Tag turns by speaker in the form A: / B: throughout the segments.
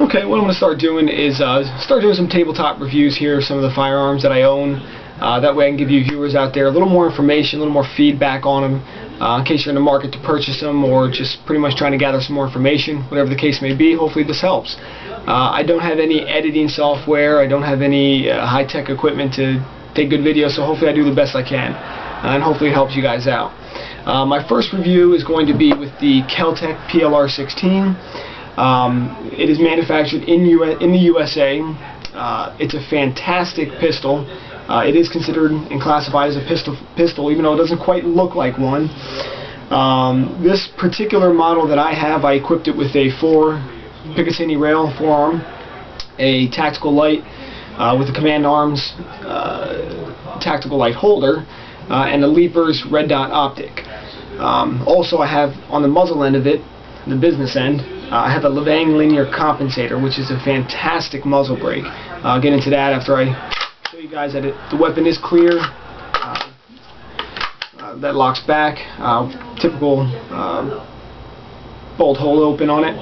A: Okay, what I'm going to start doing is start doing some tabletop reviews here of some of the firearms that I own. That way I can give you viewers out there a little more information, a little more feedback on them, in case you're in the market to purchase them or just pretty much trying to gather some more information, whatever the case may be. Hopefully this helps. I don't have any editing software, I don't have any high-tech equipment to take good videos, so hopefully I do the best I can, and hopefully it helps you guys out. My first review is going to be with the Keltec PLR-16. It is manufactured in the USA. It's a fantastic pistol. It is considered and classified as a pistol, even though it doesn't quite look like one. This particular model that I have, I equipped it with a 4 rail forearm, a tactical light with a command arms tactical light holder, and a Leapers red dot optic. Also, I have on the muzzle end of it, the business end, I have a Levang linear compensator, which is a fantastic muzzle brake. I'll get into that after I show you guys that the weapon is clear. That locks back. Typical bolt hole open on it.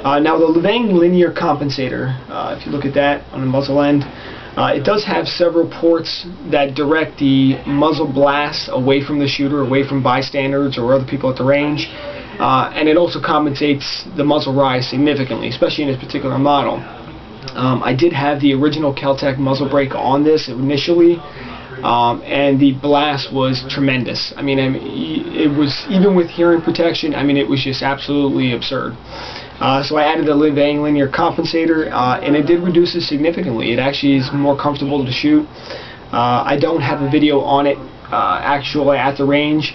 A: Now the Levang linear compensator, if you look at that on the muzzle end, it does have several ports that direct the muzzle blast away from the shooter, away from bystanders or other people at the range. And it also compensates the muzzle rise significantly, especially in this particular model. I did have the original Keltec muzzle brake on this initially, and the blast was tremendous. I mean, it was, even with hearing protection, I mean, it was just absolutely absurd. So I added a Levang linear compensator, and it did reduce it significantly. It actually is more comfortable to shoot. I don't have a video on it actually at the range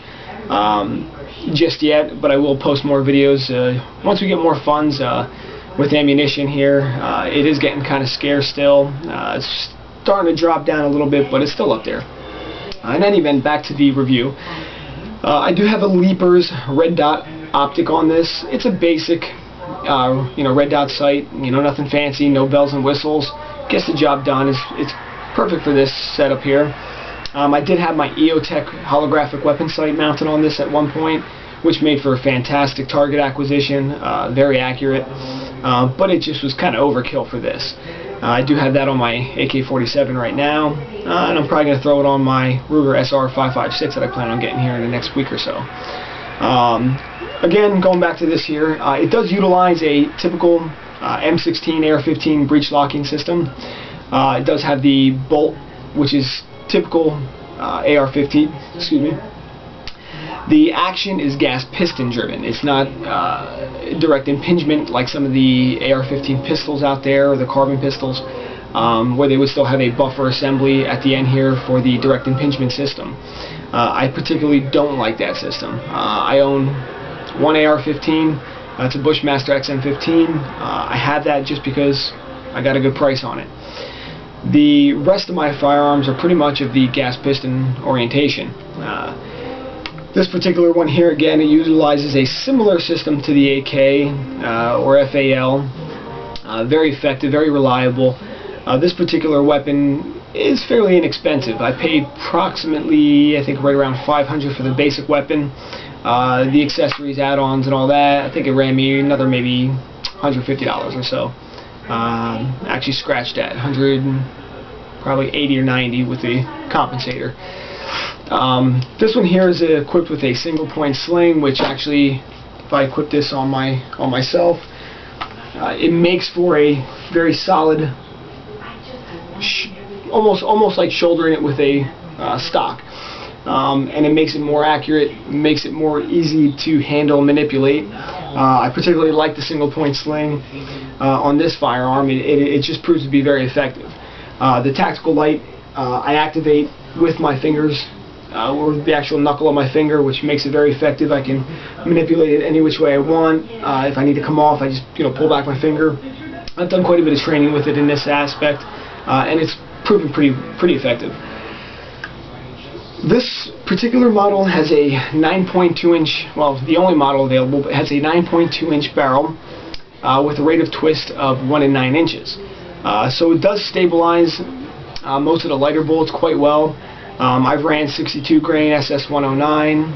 A: just yet, but I will post more videos once we get more funds with ammunition here. It is getting kind of scarce still. It's starting to drop down a little bit, but it's still up there. In any event, back to the review. I do have a Leapers red dot optic on this. It's a basic red dot sight, nothing fancy, no bells and whistles. Gets the job done. It's perfect for this setup here. I did have my EOTech holographic weapon sight mounted on this at one point, which made for a fantastic target acquisition, very accurate, but it just was kind of overkill for this. I do have that on my AK-47 right now, and I'm probably going to throw it on my Ruger SR556 that I plan on getting here in the next week or so. Again, going back to this here, it does utilize a typical M16 AR-15 breech locking system. It does have the bolt, which is typical AR-15, excuse me. The action is gas piston driven. It's not direct impingement like some of the AR-15 pistols out there, or the carbon pistols, where they would still have a buffer assembly at the end here for the direct impingement system. I particularly don't like that system. I own one AR-15. It's a Bushmaster XM15. I have that just because I got a good price on it. The rest of my firearms are pretty much of the gas piston orientation. This particular one here, again, it utilizes a similar system to the AK or FAL. Very effective, very reliable. This particular weapon is fairly inexpensive. I paid approximately, I think, right around $500 for the basic weapon. The accessories, add-ons, and all that, I think it ran me another maybe $150 or so. Actually scratched that, probably 80 or 90 with the compensator. This one here is equipped with a single point sling, which actually, if I equip this on myself, it makes for a very solid, almost like shouldering it with a stock. And it makes it more accurate, makes it more easy to handle and manipulate. I particularly like the single point sling on this firearm. It just proves to be very effective. The tactical light I activate with my fingers, or the actual knuckle of my finger, which makes it very effective. I can manipulate it any which way I want. If I need to come off, I just pull back my finger. I've done quite a bit of training with it in this aspect, and it's proven pretty effective. This particular model has a 9.2 inch, well, the only model available, but has a 9.2 inch barrel with a rate of twist of 1 in 9 inches. So it does stabilize most of the lighter bullets quite well. I've ran 62 grain SS109,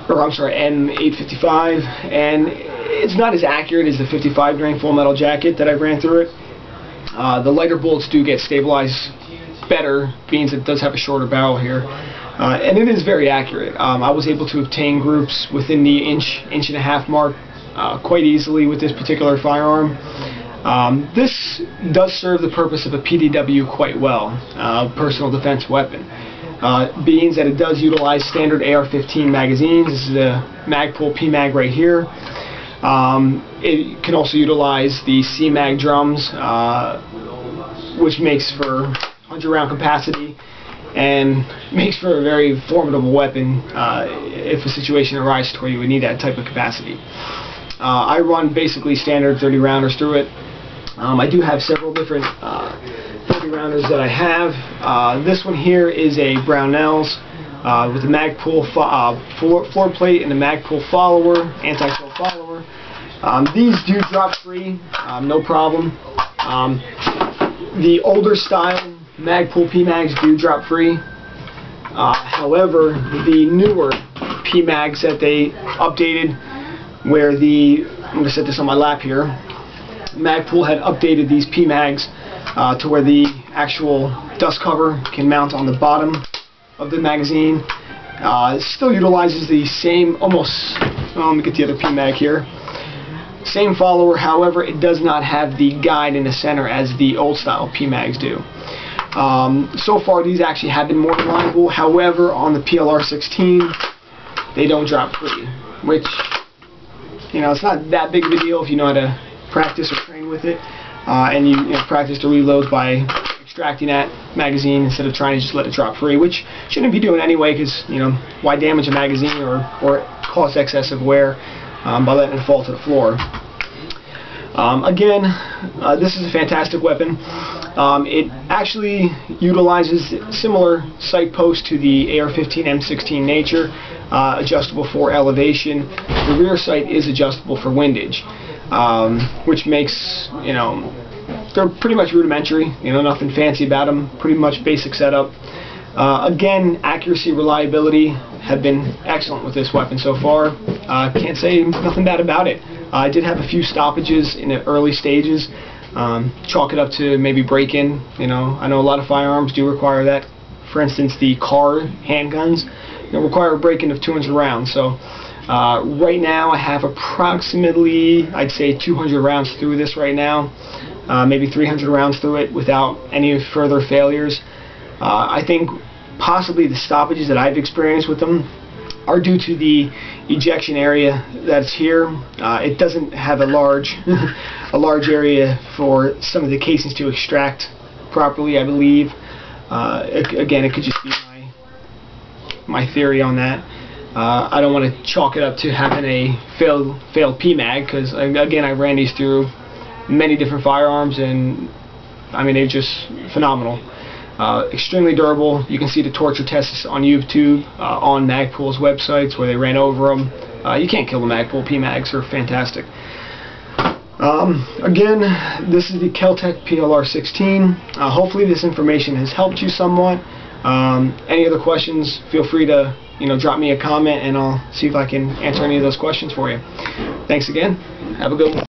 A: or I'm sorry, M855, and it's not as accurate as the 55 grain full metal jacket that I ran through it. The lighter bullets do get stabilized better, being that it does have a shorter barrel here, and it is very accurate. I was able to obtain groups within the inch and a half mark quite easily with this particular firearm. This does serve the purpose of a PDW quite well, personal defense weapon, being that it does utilize standard AR-15 magazines. This is a Magpul PMag right here. It can also utilize the CMag drums, which makes for 100 round capacity and makes for a very formidable weapon if a situation arises where you would need that type of capacity. I run basically standard 30 rounders through it. I do have several different 30 rounders that I have. This one here is a Brownells with the Magpul floor plate and the Magpul follower, anti-shell follower. These do drop free, no problem. The older style Magpul PMags do drop free. However, the newer PMags that they updated, where I'm going to set this on my lap here, Magpul had updated these PMags to where the actual dust cover can mount on the bottom of the magazine. It still utilizes the same, almost, well, let me get the other PMag here. Same follower, however, it does not have the guide in the center as the old style PMags do. So far, these actually have been more reliable. However, on the PLR-16, they don't drop free, which, you know, it's not that big of a deal if you know how to practice or train with it, and you practice the reloads by extracting that magazine instead of trying to just let it drop free, which shouldn't be doing anyway, because, you know, why damage a magazine or cause excessive wear by letting it fall to the floor. Again, this is a fantastic weapon. It actually utilizes similar sight posts to the AR-15 M16 Nature, adjustable for elevation. The rear sight is adjustable for windage, which makes, you know, they're pretty much rudimentary, you know, nothing fancy about them, pretty much basic setup. Again, accuracy, reliability have been excellent with this weapon so far. Can't say nothing bad about it. I did have a few stoppages in the early stages. Chalk it up to maybe break-in. You know, I know a lot of firearms do require that. For instance, the car handguns, you know, require a break-in of 200 rounds. So right now I have approximately, I'd say, 200 rounds through this right now. Maybe 300 rounds through it without any further failures. I think possibly the stoppages that I've experienced with them are due to the ejection area that's here. It doesn't have a large area for some of the casings to extract properly, I believe. Again, it could just be my theory on that. I don't want to chalk it up to having a failed PMag, because again, I ran these through many different firearms, and I mean, they're just phenomenal. Extremely durable. You can see the torture tests on YouTube, on Magpul's websites where they ran over them. You can't kill the Magpul PMags. They're fantastic. Again, this is the Keltec PLR-16. Hopefully this information has helped you somewhat. Any other questions, feel free to drop me a comment, and I'll see if I can answer any of those questions for you. Thanks again. Have a good one.